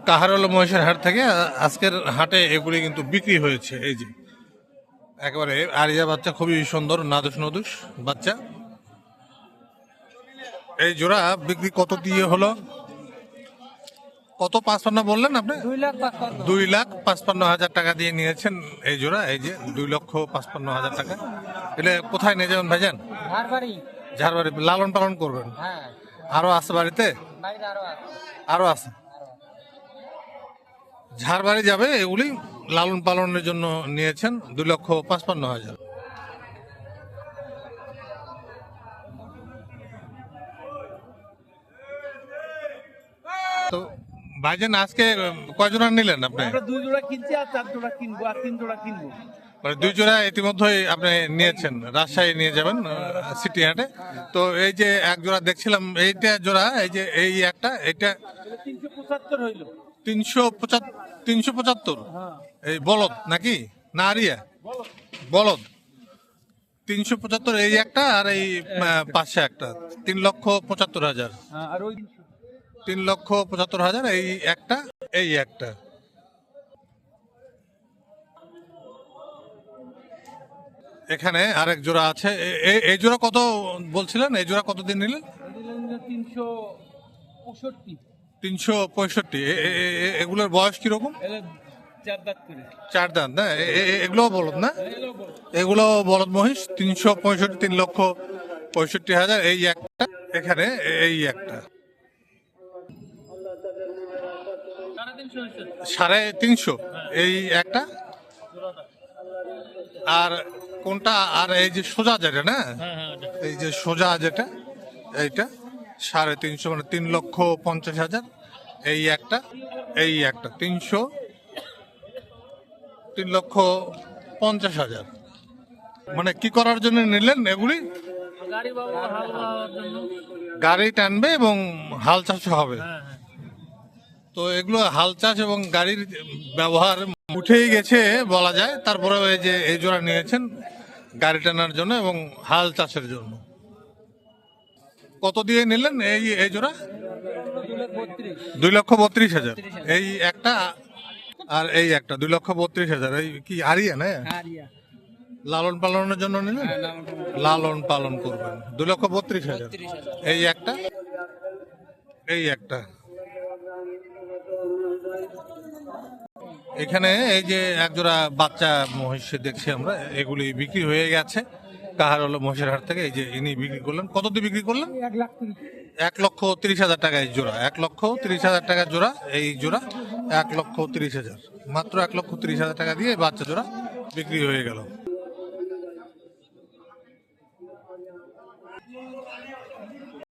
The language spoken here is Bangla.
কাহারোল মহিষের হাট থেকে আজকের হাটে এগুলি কিন্তু বিক্রি হয়েছে। এই যে একেবারে আরিয়া বাচ্চা, খুবই সুন্দর নাদুস নদুস বাচ্চা। এই জোড়া বিক্রি কত দিয়ে হলো? কত 55 বললেন আপনি? 2,55,000 টাকা দিয়ে নিয়েছেন এই জোড়া। এই যে 2,55,000 টাকা। এটা কোথায় নিয়ে যাবেন ভাইজান? ঝাড়বাড়ি লালন পালন করবেন? আরো আছে বাড়িতে? আরো আছে। ঝাড়বাড়ি যাবে, এগুলি লালন পালনের জন্য নিয়েছেন 2,55,000। তো ভাইজান আজকে কয় জোড়া নিলেন আপনি? আমরা 2 জোড়া কিনছি আর 4 জোড়া কিনবো আর 3 জোড়া কিনবো। মানে 2 জোড়া ইতিমধ্যেই আপনি নিয়েছেন, রাজশাহী নিয়ে যাবেন সিটি হাটে। তো এই যে এক জোড়া দেখছিলাম, এইটা জোড়া, এই যে এই একটা, এটা 375 হইলো। 375। এই বলদ নাকি না আরিয়া? বলদ 375 এই একটা, আর এই পাশে একটা 3,75,000। আর ওই 3,75,000 এই একটা, এই একটা। এখানে আরেক জোড়া আছে। এই জোড়া কত বলছিলেন? এই জোড়া কত দিন নিলেন? 365। 365। এগুলোর বয়স কিরকম? 4 দাঁত করে। 4 দাঁত না? এগুলো বলদ না? এগুলো বলদ মহিষ। 365, 3,65,000 এই একটা। এখানে এই একটা 350 এই একটা। আর কোনটা? আর এই যে সোজা যেটা না, এই যে সোজা যেটা, এইটা 350, মানে 3,50,000 এই একটা, এই একটা 3,50,000। মানে কি করার জন্য নিলেন এগুলি? গাড়ি টানবে এবং হাল চাষ হবে। তো এগুলো হাল চাষ এবং গাড়ির ব্যবহার উঠেই গেছে বলা যায়। তারপরে এই যে এই জোড়া নিয়েছেন গাড়ি টানার জন্য এবং হাল চাষের জন্য। কত দিয়ে নিলেন এই জোড়া? 2,32,000 এই একটা, আর এই একটা 2,32,000। এই কি আরিয়া না? লালন পালনের জন্য নিলেন? লালন পালন করবেন। 2,32,000 এই একটা, এই একটা। এখানে এই যে একজোড়া বাচ্চা মহিষ দেখছি আমরা, এগুলি বিক্রি হয়ে গেছে কাহারোল মহিষের হাট থেকে। এই যে ইনি বিক্রি করলেন, কত দিয়ে বিক্রি করলেন? 1,30,000 টাকা এই জোড়া। 1,30,000 টাকা জোড়া। এই জোড়া 1,30,000, মাত্র 1,30,000 টাকা দিয়ে বাচ্চা জোড়া বিক্রি হয়ে গেল।